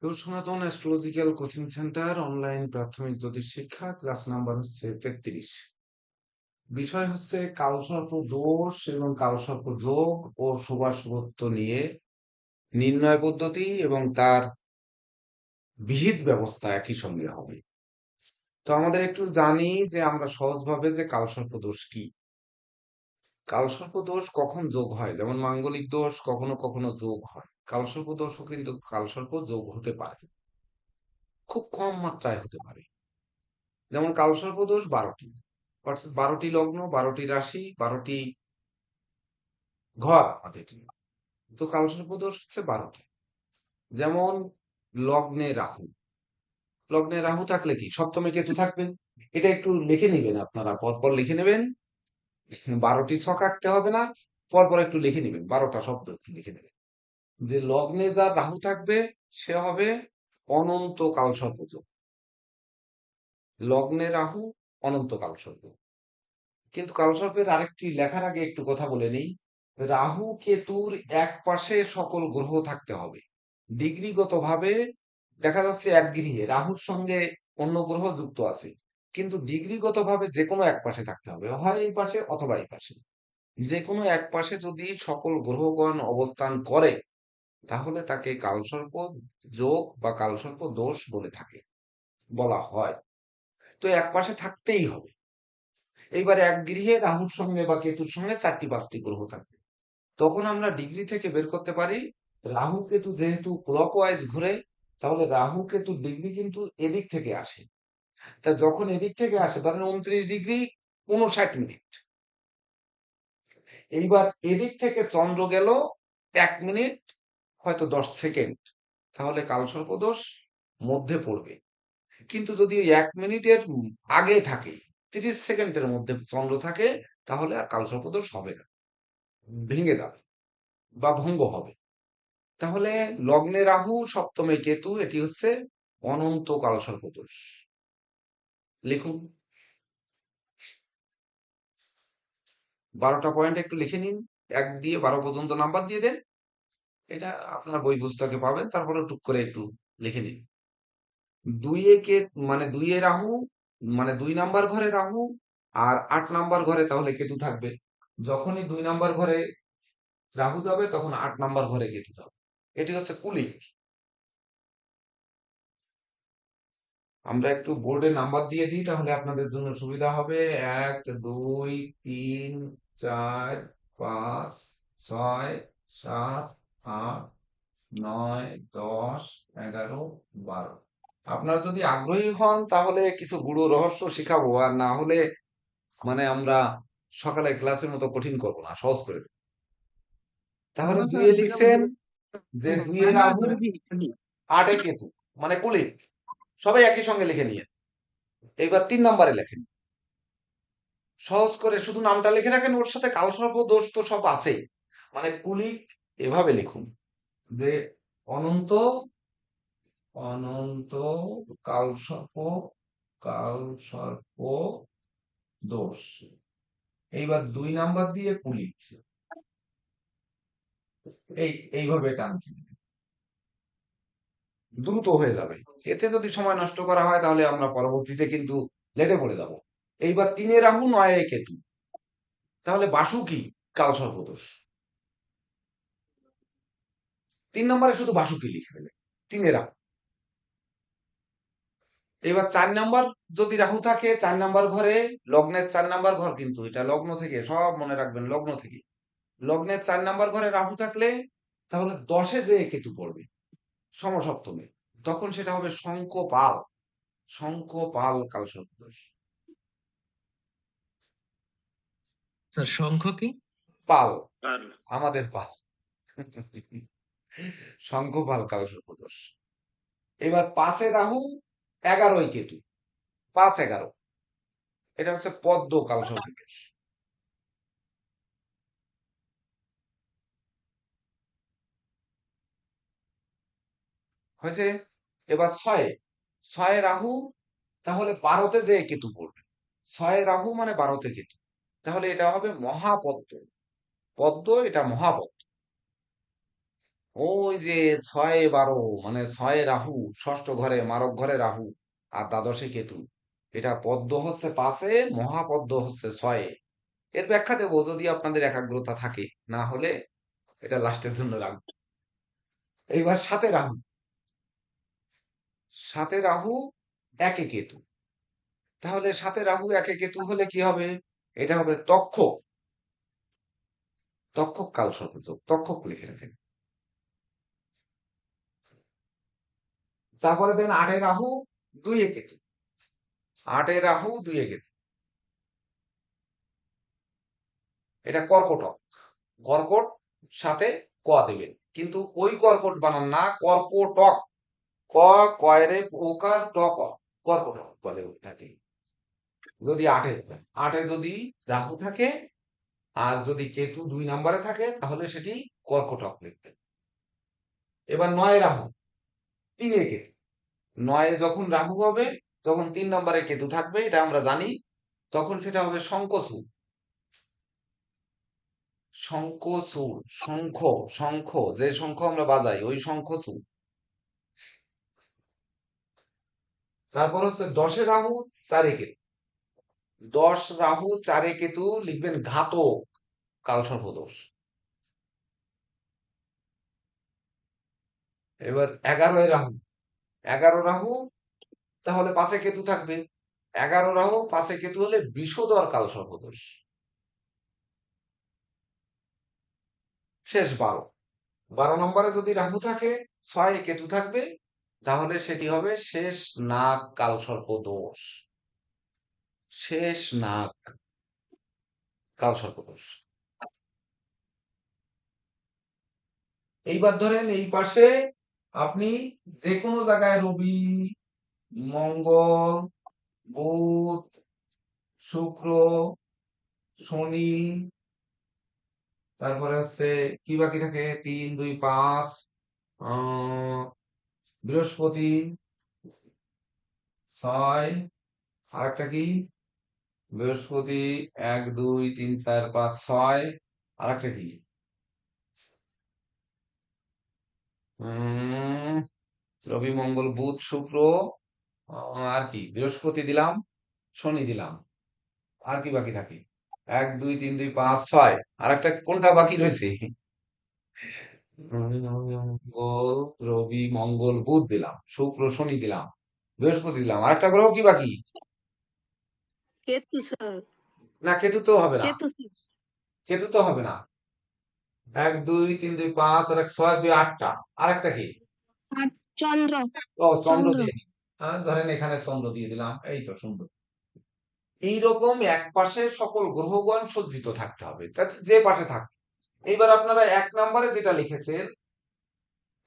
সনাতন astrological coaching centre online প্রাথমিক জ্যোতিষ শিক্ষা ক্লাস নাম্বার হচ্ছে 33। বিষয় হচ্ছে কালসর্প দোষ এবং কালসর্প যোগ ও শুভাশুভত্ব নিয়ে নির্ণয় পদ্ধতি এবং তার বিহিত ব্যবস্থা একই সঙ্গে হবে। তো আমাদের একটু জানি যে আমরা সহজভাবে যে কালসর্প দোষ কি। কালসর্প দোষ কখন যোগ হয়, যেমন মাঙ্গলিক দোষ কখনো কখনো যোগ হয়, কালসর্প দোষও কিন্তু কালসর্প যোগ হতে পারে, খুব কম মাত্রায় হতে পারে। যেমন কালসর্প দোষ 12টি, অর্থাৎ 12টি লগ্ন, 12টি রাশি, 12টি ঘর আমাদের। তো কালসর্প দোষ হচ্ছে 12টি। যেমন লগ্নে রাহু, লগ্নে রাহু থাকলে কি সপ্তমে কেতু থাকবেন। এটা একটু লিখে নিবেন, আপনারা পরপর লিখে নেবেন। 12টি ছক আঁকতে হবে না, পরপর একটু লিখে নিবেন, 12টা শব্দ একটু লিখে নেবেন। যে লগ্নে যা রাহু থাকবে সে হবে অনন্ত কালসর্প যোগ। লগ্নে রাহু, অনন্ত কালসর্প। কিন্তু কালসর্পের আরেকটি লেখার আগে একটু কথা বলে নেই। রাহু কেতুর এক পাশে সকল গ্রহ থাকতে হবে। ডিগ্রিগত ভাবে দেখা যাচ্ছে এক গৃহে রাহুর সঙ্গে অন্য গ্রহ যুক্ত আছে, কিন্তু ডিগ্রিগত ভাবে যে কোনো এক পাশে থাকতে হবে, হয় এই পাশে অথবা এই পাশে। যে কোনো এক পাশে যদি সকল গ্রহগণ অবস্থান করে তাহলে তাকে কালসর্প যোগ বা কালসর্প দোষ বলা হয়। তো এক পাশে থাকতেই হবে। এইবার এক গৃহে রাহুর সঙ্গে বা কেতুর সঙ্গে 4টি 5টি গ্রহ থাকবে, তখন আমরা ডিগ্রি থেকে বের করতে পারি রাহু কেতু যেহেতু ক্লকওয়াইজ ঘুরে, তাহলে রাহু কেতুর ডিগ্রি কিন্তু এদিক থেকে আসে। তা যখন এদিক থেকে আসে ধরেন 29°59', এইবার এদিক থেকে চন্দ্র গেল 1 মিনিট, হয়তো 10 সেকেন্ড, তাহলে কালসর্প দোষ মধ্যে পড়বে। কিন্তু যদি ওই 1 মিনিটের আগে থাকে, 30 সেকেন্ডের মধ্যে চন্দ্র থাকে, তাহলে আর কালসর্প দোষ হবে না, ভেঙে যাবে বা ভঙ্গ হবে। তাহলে লগ্নে রাহু, সপ্তমে কেতু, এটি হচ্ছে অনন্ত কালসর্প দোষ। লিখুন, 12টা পয়েন্ট একটু লিখে নিন, 1 দিয়ে 12 পর্যন্ত নাম্বার দিয়ে দেন। এটা আপনার বই পুস্তকে পাবেন, তারপরে টুক করে একটু লিখে নিন। দুইয়ে কে মানে 2-এ রাহু, মানে 2 নাম্বার ঘরে রাহু, আর 8 নাম্বার ঘরে তাহলে কেতু থাকবে। যখনই 2 নাম্বার ঘরে রাহু যাবে তখন 8 নাম্বার ঘরে কেতু যাবে। এটি হচ্ছে কুলিক। আমরা একটু বোর্ডে নাম্বার দিয়ে দিই, তাহলে আপনাদের জন্য সুবিধা হবে। 1 2 3 4 5 6 7 8 9 10 11 12। আপনারা যদি আগ্রহী হন তাহলে কিছু গুরু রহস্য শিখাবো, আর না হলে মানে আমরা সকালে ক্লাসের মতো কঠিন করবো না, সহজ করে দেব। তাহলে আমরা স্যার 2-এ দুইটা লিখছেন যে ও, 2-এ আমরা রাহু, ধরেছি খালি 8-এ কেতু, মানে কুলিক। সবাই একই সঙ্গে লিখে নিয়ে এইবার 3 নাম্বারে লেখেন। সহজ করে শুধু নামটা লিখে রাখেন, ওর সাথে কালসর্প দোষ তো সব আছেই। মানে কুলিক এভাবে লিখুন যে অনন্ত, অনন্ত কালসর্প, কালসর্প দোষ। এইবার 2 নাম্বার দিয়ে কুলিক, এইভাবে টানতে হবে। দ্রুত হয়ে যাবে। এতে যদি সময় নষ্ট করা হয় তাহলে আমরা পরবর্তীতে কিন্তু লেটে পড়ে যাব। এইবার 3-এ রাহু, 9-এ কেতু, তাহলে বাসুকি কালসর্প দোষ। 3 নাম্বারে শুধু বাসুকি লিখে ফেলে, 3-এ রাহু। এবার 4 নাম্বার যদি রাহু থাকে 4 নাম্বার ঘরে, লগ্নের 4 নাম্বার ঘর, কিন্তু এটা লগ্ন থেকে, সব মনে রাখবেন লগ্ন থেকে। লগ্নের 4 নাম্বার ঘরে রাহু থাকলে তাহলে 10-এ যে কেতু পড়বে সমসপ্তমে, তখন সেটা হবে শঙ্খপাল, শঙ্খপাল কালসর্পদোষ। স্যার শঙ্খ কি? পাল, আর আমাদের পাল। শঙ্খপাল কালসর্পদোষ। এবার 5-এ রাহু, 11-ই কেতু, 5-11, এটা হচ্ছে পদ্ম কালসর্পদোষ। হয়েছে? এবার 6-এ, 6-এ রাহু, তাহলে 12-তে যে কেতু পড়বে। 6-এ রাহু মানে 12-তে কেতু, তাহলে এটা হবে মহাপদ্ম। পদ্ম, এটা মহাপদ্ম। ওই যে 6-12, মানে 6 রাহু, ষষ্ঠ ঘরে মারক ঘরে রাহু, আর দ্বাদশে কেতু। এটা পদ্ম হচ্ছে 5-এ, মহাপদ্ম হচ্ছে 6-এ। এর ব্যাখ্যা দেবো যদি আপনাদের একাগ্রতা থাকে, না হলে এটা লাস্টের জন্য রাখবো। এইবার 7-এ রাহু, 7-এ রাহু 1-এ কেতু। তাহলে 7-এ রাহু 1-এ কেতু হলে কি হবে? এটা হবে তক্ষক। তক্ষক কাল সর্পযোগ, তক্ষক লিখে রাখেন। তারপরে দেন 8-এ রাহু 2-এ কেতু, 8-এ রাহু 2-এ কেতু, এটা কর্কটক। কর্কট, সাথে ক দেবেন, কিন্তু ওই কর্কট বানান না, কর্কটক। ক, কয়রে ওকার টক, কর্কটক বলে ওটাকে। যদি 8-এ যদি রাহু থাকে, আর যদি কেতু 2 নম্বরে থাকে, তাহলে সেটি কর্কটক লিখবেন। এবার 9-এ রাহু 3-এ কেতু। 9-এ যখন রাহু হবে, তখন 3 নম্বরে কেতু থাকবে, এটা আমরা জানি। তখন সেটা হবে শঙ্খচূড়। শঙ্খচূড়, শঙ্খ, শঙ্খ, যে শঙ্খ আমরা বাজাই, ওই শঙ্খচূড়। তারপর হচ্ছে 10-এ রাহু 4-এ কেতু। 10 রাহু 4-এ কেতু লিখবেন ঘাতক, কালসর্পদোষ। এবার 11-এ রাহু, 11 রাহু, তাহলে 5-এ কেতু থাকবে। 11 রাহু 5-এ কেতু হলে বিষধর কালসর্পদোষ। শেষ 12, 12 নম্বরে যদি রাহু থাকে, 6-এ কেতু থাকবে, তাহলে সেটি হবে শেষ নাগ কালসর্পদোষ। শেষ নাগ কালসর্পদোষ। এইবার ধরেন এই পাশে আপনি যে কোনো জায়গায় রবি, মঙ্গল, বুধ, শুক্র, শনি, তারপরে হচ্ছে কি বাকি থাকে, 3, 2, 5, বৃহস্পতি 6, আরেকটা কি, বৃহস্পতি 1, 2, 3, 4, 5, 6, আরেকটা কি, উম, রবি মঙ্গল বুধ শুক্র, আর কি, বৃহস্পতি দিলাম, শনি দিলাম, আর কি বাকি থাকে, 1, 2, 3, 2, 5, 6, আরেকটা কোনটা বাকি রয়েছে, মঙ্গল, রবি মঙ্গল বুধ দিলাম, শুক্র শনি দিলাম, বৃহস্পতি দিলাম, আরেকটা গ্রহ কি বাকি? কেতু স্যার, না, কেতু তো হবে না, কেতু স্যার। কেতু তো হবে না। 1, 2, 3, 2, 5, আর 1, 6, 2, 8টা, আরেকটা কি? আর চন্দ্র, ও, চন্দ্র চন্দ্র। দিয়ে দিই। ধরেন এখানে চন্দ্র দিয়ে দিলাম, এই তো সুন্দর। এইরকম এক পাশে সকল গ্রহগণ সজ্জিত থাকতে হবে, তাতে যে পাশে থাক। এইবার আপনারা 1 নম্বরে যেটা লিখেছেন,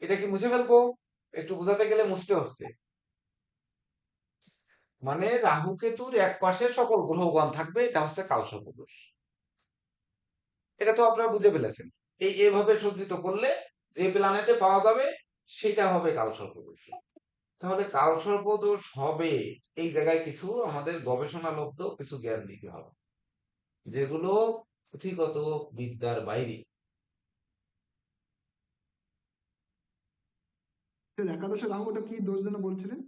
এটা কি মুছে ফেলবো? একটু বোঝাতে গেলে মুছতে হচ্ছে। মানে রাহু কেতুর এক পাশে সকল গ্রহগণ থাকবে, এটা হচ্ছে কালসর্পদোষ। এটা তো আপনারা বুঝে ফেলেছেন। এভাবে সজ্জিত করলে যে প্ল্যানেটে পাওয়া যাবে, সেটা হবে কালসর্পদোষ। তাহলে কালসর্পদোষ হবে, এই জায়গায় কিছু আমাদের গবেষণালব্ধ কিছু জ্ঞান দিতে হবে, যেগুলো পুঁথিগত বিদ্যার বাইরে। একাদশে রাহু, ওটা কি দোষ যেন বলছিলেন?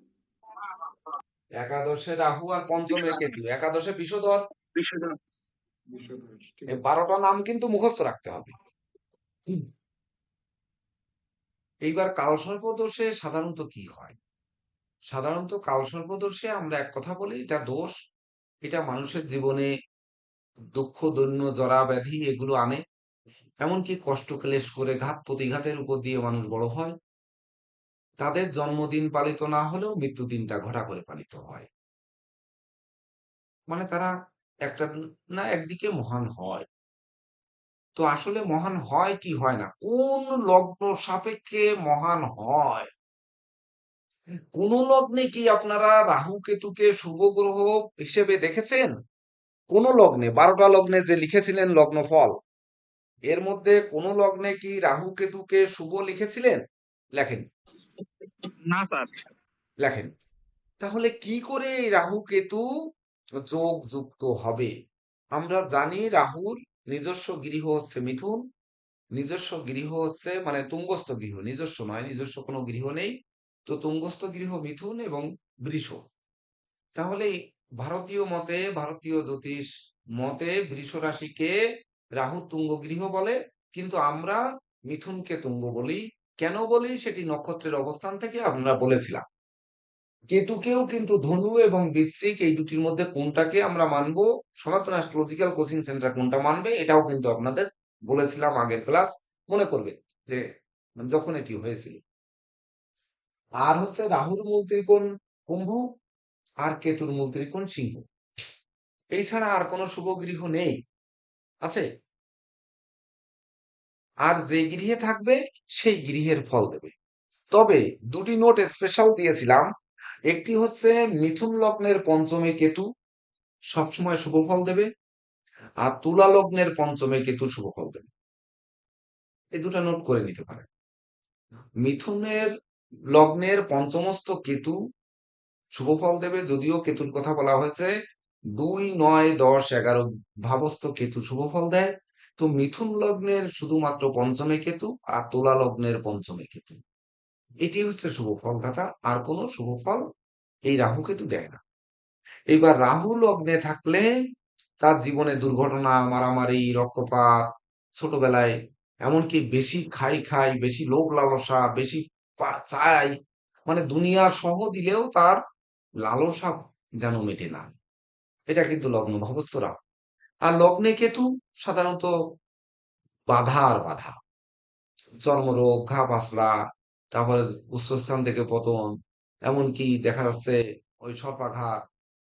একাদশে রাহু আর পঞ্চমে কেতু, একাদশে বিষধর। বিষধর, ঠিক এই আছে। 12টা নাম কিন্তু মুখস্থ রাখতে হবে। এইবার কালসর্পদোষে সাধারণত কি হয়? সাধারণত কালসর্পদোষে আমরা এক কথা বলি, এটা দোষ। এটা মানুষের জীবনে দুঃখ, দৈন্য, জরা ব্যাধি এগুলো আনে। এমনকি কষ্ট ক্লেশ করে ঘাত প্রতিঘাতের উপর দিয়ে মানুষ বড় হয়। তাদের জন্মদিন পালিত না হলেও মৃত্যুদিনটা ঘটা করে পালিত হয়। মানে তারা একটা না একদিকে মহান হয়। তো আসলে মহান হয় কি হয় না, কোন লগ্ন সাপেক্ষে মহান হয়? কোন লগ্নে কি আপনারা রাহু কেতুকে শুভ গ্রহ হিসেবে দেখেছেন? কোন লগ্নে? 12টা লগ্নে যে লিখেছিলেন লগ্ন ফল, এর মধ্যে কোন লগ্নে কি রাহু কেতুকে শুভ লিখেছিলেন? লেখেন, না স্যার। লেখেন। তাহলে কি করে এই রাহু কেতু যোগ যুক্ত হবে? আমরা জানি রাহুর নিজস্ব গৃহ হচ্ছে মিথুন, নিজস্ব গৃহ হচ্ছে মানে তুঙ্গস্থ গৃহ, নিজস্ব নয়, নিজস্ব কোনো গৃহ নেই। তো তুঙ্গস্থ গৃহ মিথুন এবং বৃষ। তাহলে ভারতীয় মতে, ভারতীয় জ্যোতিষ মতে বৃষ রাশিকে রাহু তুঙ্গ গৃহ বলে, কিন্তু আমরা মিথুনকে তুঙ্গ বলি। কেন বলি সেটি নক্ষত্রের অবস্থান থেকে আমরা বলেছিলাম। কেতুকেও কিন্তু ধনু এবং বৃশ্চিক এই দুটির মধ্যে কোনটাকে আমরা মানবো, সনাতন অ্যাস্ট্রোলজিক্যাল কোচিং সেন্টার কোনটা মানবে, এটাও কিন্তু আপনাদের বলেছিলাম আগের ক্লাস, মনে করবে যে যখন এটি হয়েছিল। আর হচ্ছে রাহুর মূল ত্রিকোণ কুম্ভ, আর কেতুর মূল ত্রিকোণ সিংহ। এই ছাড়া আর কোনো শুভ গৃহ নেই, আছে? আর যে গৃহে থাকবে সেই গৃহের ফল দেবে। তবে দুটি নোট স্পেশাল দিয়েছিলাম। একটি হচ্ছে মিথুন লগ্নের পঞ্চমে কেতু সবসময় শুভ ফল দেবে, আর তুলা লগ্নের পঞ্চমে কেতু শুভ ফল দেবে। এই দুটো নোট করে নিতে পারেন। মিথুনের লগ্নের পঞ্চমস্থ কেতু শুভ ফল দেবে, যদিও কেতুর কথা বলা হয়েছে 2, 9, 10, 11 ভাবস্থ কেতু শুভ ফল দেয়। তো মিথুন লগ্নের শুধুমাত্র পঞ্চমে কেতু আর তুলা লগ্নের পঞ্চমে কেতু, এটি হচ্ছে শুভ ফল দাতা। আর কোনো শুভ ফল এই রাহু কেতু দেয় না। এবার রাহু লগ্নে থাকলে তার জীবনে দুর্ঘটনা, মারামারি, রক্তপাত, ছোটবেলায় এমনকি বেশি খাই, বেশি লোভ লালসা, বেশি চাই, মানে দুনিয়া সহ দিলেও তার লালসা যেন মেটে না। এটা কিন্তু লগ্ন ভাবস্থ রাহু। আর লগ্নে কেতু সাধারণত বাধা আর বাধা, চর্মরোগ, ঘা পাসরা, তারপরে উচ্চস্থান থেকে পতন, এমনকি দেখা যাচ্ছে ওই সর্পাঘাত,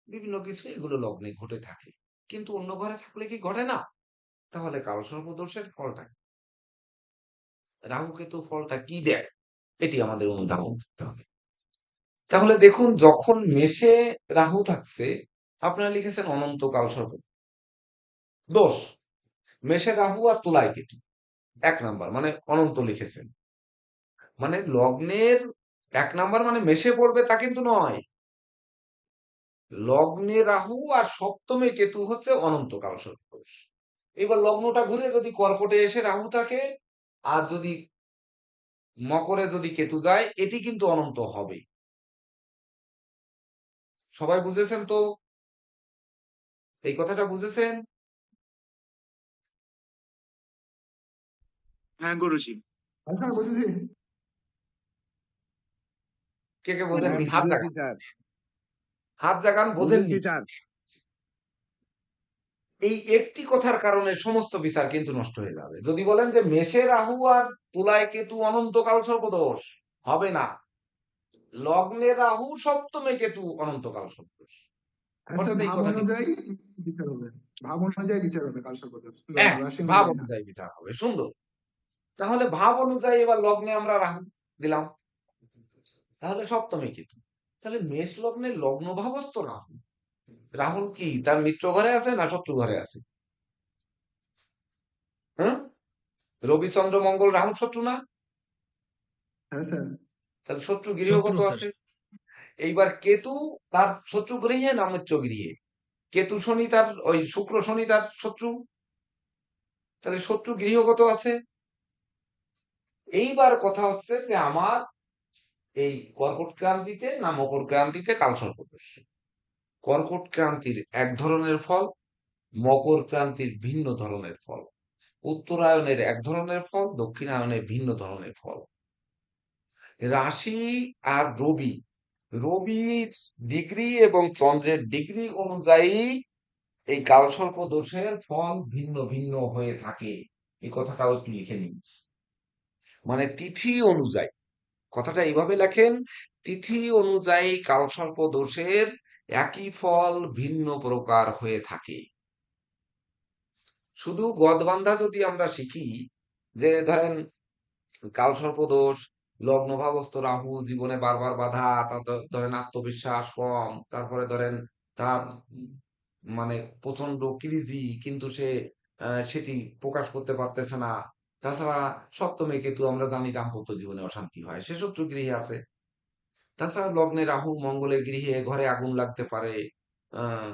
বিভিন্ন কিছু এগুলো লগ্নে ঘটে থাকে। কিন্তু অন্য ঘরে থাকলে কি ঘটে না? তাহলে কালসর্প দোষের ফলটা কি? রাহু কেতু ফলটা কি দেয়, এটি আমাদের অনুধাবন করতে হবে। তাহলে দেখুন, যখন মেষে রাহু থাকছে, আপনারা লিখেছেন অনন্ত কালসর্প দোষ। মেষে রাহু আর তুলায় কেতু 1 নাম্বার মানে অনন্ত লিখেছেন, মানে লগ্নের 1 নাম্বার মানে মেষে পড়বে তা কিন্তু নয়। লগ্নে রাহু আর সপ্তমে কেতু হচ্ছে অনন্ত কালসর্প দোষ। এবার লগ্নটা ঘুরে যদি কর্কটে এসে রাহু থাকে, আর যদি মকরে যদি কেতু যায়, এটি কিন্তু অনন্ত হবে। সবাই বুঝেছেন তো? এই কথাটা বুঝেছেন? হ্যাঁ গুরুজি। আচ্ছা বুঝেছি। কে কে হ্যাঁ বোঝেননি? হাত বুঝেছি জাগান, স্যার, হাত জাগান, বোঝেননি। বুঝেছি স্যার। এই একটি কথার কারণে সমস্ত বিচার কিন্তু নষ্ট হয়ে যাবে। যদি বলেন যে মেষে রাহু আর তুলায় কেতু অনন্তকাল সর্পদোষ, হবে না। লগ্নে রাহু সপ্তমে কেতু অনন্তকাল সর্পদোষ। আচ্ছা অর্থাৎ এই ভাব কথাটি অনুযায়ী বিচার হবে, ভাব অনুযায়ী বিচার হবে কাল সর্প দোষ, হ্যাঁ, রাশি ভাব অনুযায়ী না। অনুযায়ী বিচার হবে। সুন্দর। তাহলে ভাব অনুযায়ী এবার লগ্নে আমরা রাহু দিলাম, তাহলে সপ্তমে কেতু। তাহলে মেষ লগ্নে লগ্ন ভাবস্থ রাহু, রাহুল কি তার মিত্র ঘরে আছে না শত্রু ঘরে আছে? হ্যাঁ, রবি চন্দ্র মঙ্গল রাহু শত্রু না? হ্যাঁ স্যার। তাহলে শত্রু গৃহগত আছে। এইবার কেতু তার শত্রু গৃহে না মিত্র গৃহে? কেতু শনি তার ওই শুক্র শনি তার শত্রু, তাহলে শত্রু গৃহগত আছে। এইবার কথা হচ্ছে যে আমার এই কর্কট ক্রান্তিতে না মকর ক্রান্তিতে কালসর্প দোষ। কর্কট ক্রান্তির এক ধরনের ফল, মকর ক্রান্তির ভিন্ন ধরনের ফল, উত্তরায়ণের এক ধরনের ফল, দক্ষিণায়নের ভিন্ন ধরনের ফল। রাশি আর রবি, রবির ডিগ্রি এবং চন্দ্রের ডিগ্রি অনুযায়ী এই কালসর্প দোষের ফল ভিন্ন ভিন্ন হয়ে থাকে। এই কথাটাও একটু লিখে নিন। মানে তিথি অনুযায়ী, কথাটা এইভাবে লেখেন, তিথি অনুযায়ী কালসর্প দোষের একই ফল ভিন্ন প্রকার হয়ে থাকে। শুধু গদবান্ধা যদি আমরা শিখি যে ধরেন কালসর্প দোষ, লগ্নভাবস্থ রাহু জীবনে বারবার বাধা, ধরেন আত্মবিশ্বাস কম, তারপরে ধরেন তার মানে প্রচন্ড ক্রিজি, কিন্তু সে সেটি প্রকাশ করতে পারতেছে না। তাছাড়া সপ্তমে কেতু আমরা জানি দাম্পত্য জীবনে অশান্তি হয়, সে শত্রু গৃহে আছে। তাছাড়া লগ্নে রাহু মঙ্গলের গৃহে, ঘরে আগুন লাগতে পারে, আহ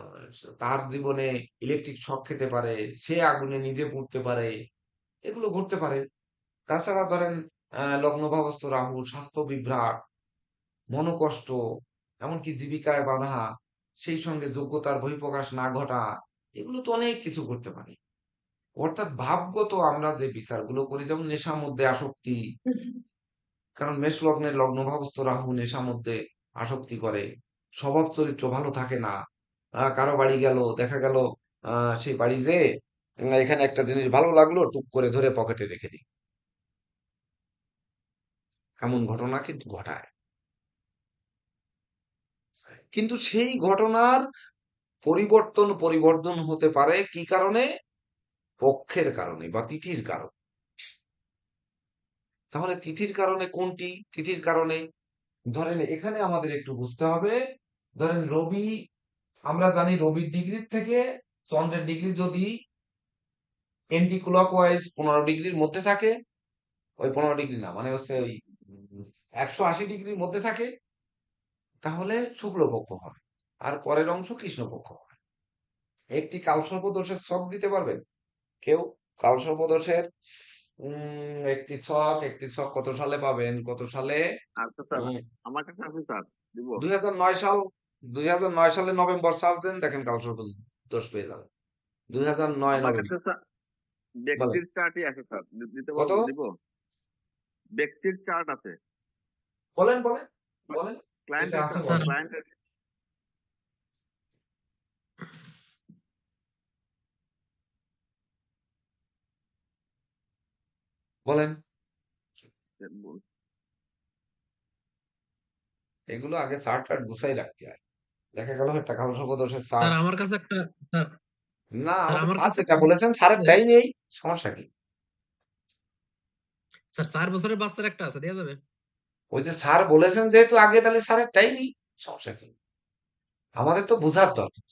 তার জীবনে ইলেকট্রিক শক খেতে পারে, সে আগুনে নিজে পুড়তে পারে। এগুলো ঘটতে পারে। তাছাড়া ধরেন লগ্নভাবস্থ রাহু স্বাস্থ্য বিভ্রাট, মনোকষ্ট, এমনকি জীবিকায় বাধা, সেই সঙ্গে যোগ্যতার বহিঃপ্রকাশ না ঘটা, এগুলো তো অনেক কিছু করতে পারে। অর্থাৎ ভাবগত আমরা যে বিচারগুলো করি, যেমন নেশার মধ্যে আসক্তি, কারণ মেষ লগ্নের লগ্নভাবস্থ রাহু নেশার মধ্যে আসক্তি করে, স্বভাব চরিত্র ভালো থাকে না। কারো বাড়ি গেল, দেখা গেল সেই বাড়ি যে এখানে একটা জিনিস ভালো লাগলো, টুক করে ধরে পকেটে রেখে দিই, এমন ঘটনা কিন্তু ঘটায়। কিন্তু সেই ঘটনার পরিবর্তন হতে পারে কি কারণে? পক্ষের কারণে বা তিথির কারণে। তাহলে তিথির কারণে কোনটি? তিথির কারণে ধরেন এখানে আমাদের একটু বুঝতে হবে, ধরেন রবি, আমরা জানি রবির ডিগ্রির থেকে চন্দ্রের ডিগ্রি যদি এন্টি ক্লকওয়াইজ 15 ডিগ্রির মধ্যে থাকে, ওই 15 ডিগ্রি না, মানে হচ্ছে ওই 180 ডিগ্রির মধ্যে থাকে, তাহলে শুক্লপক্ষ হয়, আর পরের অংশ কৃষ্ণপক্ষ হয়। একটি কালসর্প দোষের ছক দিতে পারবেন কেউ? কালসর্প দোষের একটি ছক কত সালে পাবেন? কত সালে? আচ্ছা স্যার, আমার কাছে আছে স্যার, দিব। 2009 সাল, 2009 সালে নভেম্বর সার্চ দেন, দেখেন কালসর্প দোষ পেয়ে যাবেন। 2009 আমার কাছে নভেম্বর। স্যার বলেন ব্যক্তির চার্টই আছে স্যার, দিতে কত? পারবো, দিব। ব্যক্তির চার্ট আছে, বলেন বলেন বলেন, যেটা ক্লায়েন্টের আছে স্যার বলেন। ক্লায়েন্টের বলেন, এগুলো আগে চার্ট টার্ট গুছাই রাখতে হয়। দেখা গেল একটা কালসর্প দোষের স্যার চার্ট, আমার কাছে একটা স্যার না স্যার আমাদের আমার স্যার কাছে যেটা বলেছেন স্যারের টাই নেই, সমস্যা কি? স্যার 4 বছরের বাচ্চার একটা আছে, দেওয়া যাবে? ওই যে স্যার বলেছেন যেহেতু আগে, তাহলে স্যারের টাই নেই, সমস্যা কি? আমাদের তো বুঝার দরকার।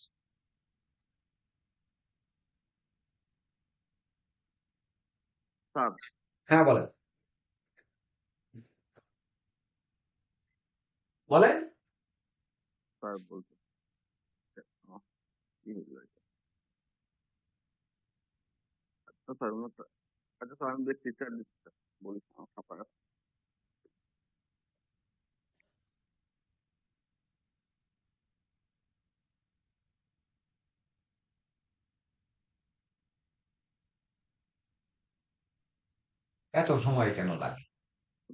স্যার। হ্যাঁ বলেন বলেন। স্যার বলতে কি হলো এটা? আচ্ছা স্যার, আচ্ছা স্যার, আমি ব্যক্তির চার্ট দিচ্ছি স্যার, বলি আপনার। এত সময় কেন লাগে?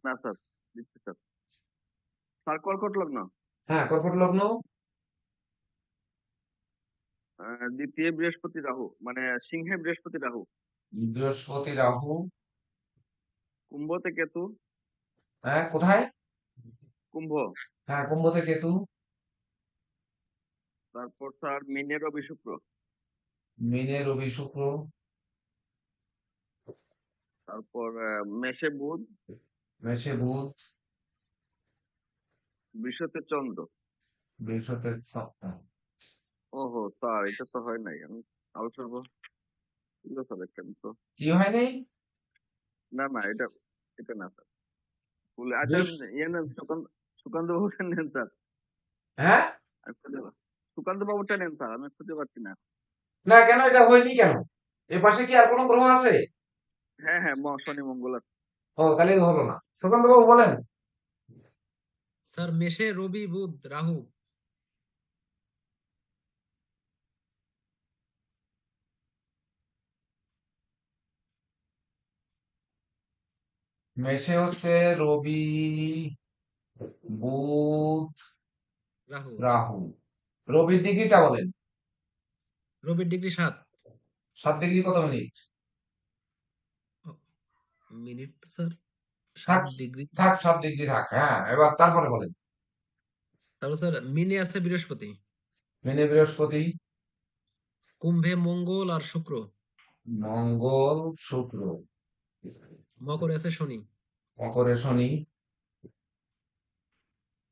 না স্যার, দিচ্ছি স্যার। স্যার কর্কট লগ্ন, হ্যাঁ, কর্কট লগ্ন। দ্বিতীয় বৃহস্পতি রাহু, মানে সিংহে বৃহস্পতি রাহু, বৃহস্পতি রাহু। কুম্ভতে কেতু, হ্যাঁ কোথায়? কুম্ভ। হ্যাঁ কুম্ভতে কেতু। তারপর স্যার মিনে রবি শুক্র, মিনে রবি শুক্র। তারপর মেষে বুধ, মেষে বুধ। বৃষতে চন্দ্র। বৃষতে ওহো স্যার, এটা তো হয় নাই, আমি আলোচনা স্যার একটা তো, কি হয় নাই? না না, এটা এটা না স্যার, বলে আচ্ছা বৃষ ইয়ে নেন, সুকান্ত বাবুটা নেন স্যার, হ্যাঁ, আমি সুকান্ত বাবুটা নেন স্যার, আমি খুঁজে পাচ্ছি না। না কেন এটা হয়নি কেন? এ পাশে কি আর কোনো গ্রহ আছে? হ্যাঁ হ্যাঁ, শনি মঙ্গল আছে। ও তাহলে হলো না। সুকান্ত বাবু বলেন। স্যার মেষে রবি বুধ রাহু। মেষে হচ্ছে রবি, বুধ, রাহু। রাহু। রবির ডিগ্রিটা বলেন। রবির ডিগ্রি 7 7 ডিগ্রি কত মিনিট? মিনিট তো স্যার থাক 7 ডিগ্রি। থাক, 7 ডিগ্রি থাক। হ্যাঁ এবার তারপরে বলেন। তারপর স্যার মিনে আছে বৃহস্পতি, মিনে বৃহস্পতি, কুম্ভে মঙ্গল আর শুক্র, মঙ্গল, শুক্র, মকরে আছে শনি, মকরে শনি,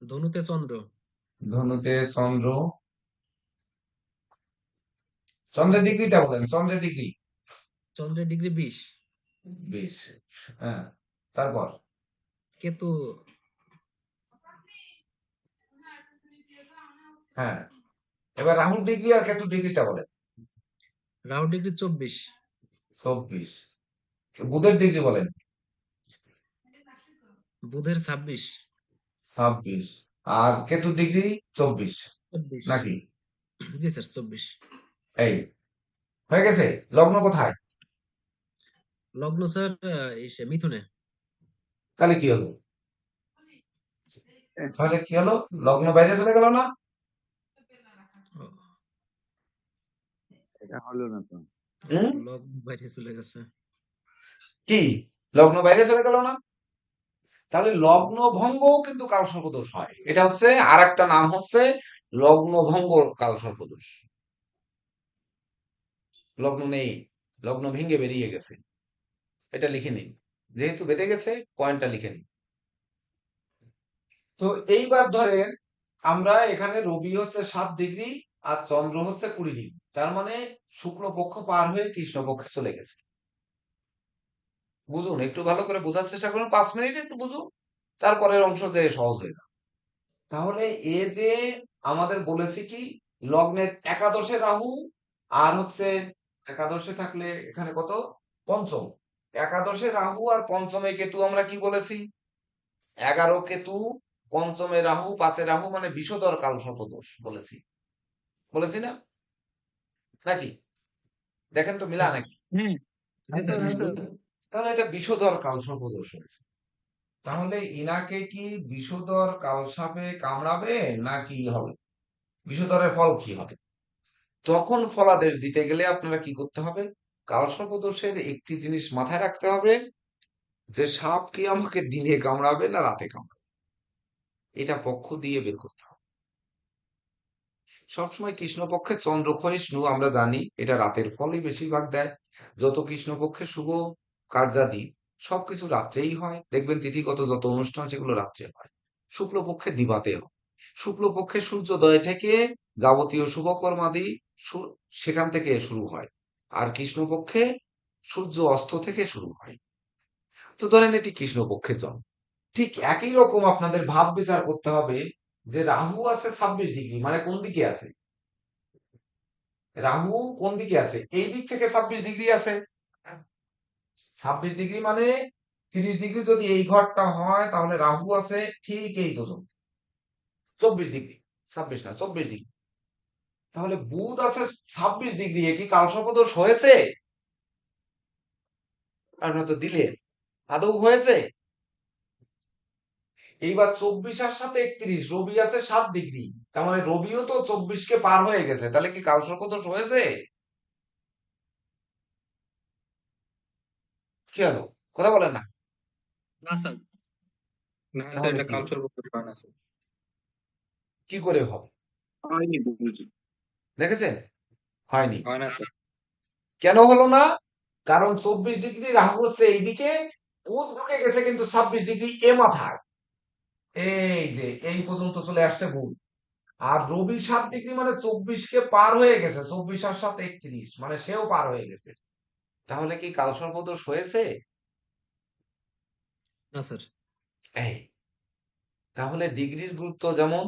ধনুতে চন্দ্র, ধনুতে চন্দ্র। চন্দ্রের ডিগ্রিটা বলেন, চন্দ্রের ডিগ্রি। চন্দ্রের ডিগ্রি 20, 20। হ্যাঁ তারপর কেতু হ্যাঁ, এবার রাহুর ডিগ্রি আর কেতুর ডিগ্রিটা বলেন। রাহু ডিগ্রি 24, 24। বুধের ডিগ্রি বলেন। বুধের 26। 26। আর কেতুর ডিগ্রি 24 24। নাকি? জি স্যার 24। এই হয়ে গেছে। লগ্ন কোথায়? লগ্ন স্যার মিথুনে। তাহলে কি হলো? তাহলে কি হলো? লগ্ন বাইরে চলে গেল না? ও, এটা হলো না তো। হুম? লগ্ন বাইরে চলে গেছে। কি লগ্ন বাইরে চলে গেল না? তাহলে লগ্ন ভঙ্গও কিন্তু কালসর্পদোষ হয়। এটা হচ্ছে আর একটা নাম হচ্ছে লগ্ন ভঙ্গ কালসর্পদোষ। লগ্ন নেই, লগ্ন ভেঙে বেরিয়ে গেছে, এটা লিখে নিন। যেহেতু বেঁধে গেছে পয়েন্টটা লিখে নিন। তো এইবার ধরেন আমরা এখানে রবি হচ্ছে 7 ডিগ্রি আর চন্দ্র হচ্ছে 20 ডিগ্রি, তার মানে শুক্লপক্ষ পার হয়ে কৃষ্ণপক্ষে চলে গেছে। বুঝুন, একটু ভালো করে বোঝার চেষ্টা করুন, 5 মিনিট একটু বুঝুন, তারপরের অংশ যে সহজ হয়ে যাবে। তাহলে এ যে আমাদের বলেছি কি লগ্নের একাদশে রাহু আর হচ্ছে একাদশে থাকলে এখানে কত পঞ্চম, একাদশে রাহু আর পঞ্চমে কেতু আমরা কি বলেছি 11 কেতু, পঞ্চমে রাহু, 5-এ রাহু মানে বিষধর কালসর্পদোষ বলেছি, বলেছি না নাকি? দেখেন তো মিলা হ্যাঁ স্যার। নাকি? জি স্যার। হ্যাঁ স্যার। তাহলে এটা বিষধর কালসর্পদোষ হয়েছে। তাহলে ইনাকে কি বিষধর কালসাপে কামড়াবে না কি হবে? বিষধরের ফল কি হবে? তখন ফলাদেশ দিতে গেলে আপনারা কি করতে হবে? কালসর্পদোষের একটি জিনিস মাথায় রাখতে হবে যে সাপ কি আমাকে দিনে কামড়াবে না রাতে কামড়াবে, এটা পক্ষ দিয়ে বের করতে হবে। সবসময় কৃষ্ণপক্ষে চন্দ্র ক্ষয়িষ্ণু আমরা জানি এটা রাতের ফলই বেশিরভাগ দেয়। যত কৃষ্ণপক্ষে শুভ কার্যাদি সবকিছু রাত্রেই হয়, দেখবেন তিথিগত যত অনুষ্ঠান সেগুলো রাত্রে হয়। শুক্লপক্ষে দিবাতে হয়। শুক্লপক্ষে সূর্যোদয় থেকে যাবতীয় শুভকর্মাদি সেখান থেকে শুরু হয়, আর কৃষ্ণপক্ষে সূর্য অস্ত থেকে শুরু হয়। তো ধরেন এটি কৃষ্ণপক্ষের জন্ম। ঠিক একই রকম আপনাদের ভাব বিচার করতে হবে যে রাহু আছে 26 ডিগ্রি, মানে কোন দিকে আছে? রাহু কোন দিকে আছে? এই দিক থেকে 26 ডিগ্রি আছে। 26 ডিগ্রি মানে 30 ডিগ্রি যদি এই ঘরটা হয় তাহলে রাহু আছে ঠিক এই পর্যন্ত 24 ডিগ্রি, 26 না 24 ডিগ্রি। তাহলে বুধ আছে 26 ডিগ্রি, এ কি কালসর্পদোষ হয়েছে? আপনারা তো দিলেন, আদৌ হয়েছে? এইবার 24 আর 7 31, রবি আছে 7 ডিগ্রি, তার মানে রবিও তো 24-কে পার হয়ে গেছে, তাহলে কি কালসর্পদোষ হয়েছে? কি হলো, কথা বলেন না? না স্যার, না স্যার, তাহলে এটা কি কালচার করতে পারে না স্যার। কি করে হবে? হয়নি বুঝি। দেখেছেন, হয়নি। হয় না স্যার। কেন হলো না? কারণ 24 ডিগ্রি রাহু হচ্ছে এইদিকে, বুধ ঢুকে গেছে কিন্তু 26 ডিগ্রি এ মাথায়, এই যে এই পর্যন্ত চলে আসছে বুধ। আর রবি 7 ডিগ্রি মানে 24-কে পার হয়ে গেছে, 24 আর 7 31, মানে সেও পার হয়ে গেছে। তাহলে কি কালসর্পদোষ হয়েছে? না স্যার। এই তাহলে ডিগ্রির গুরুত্ব যেমন,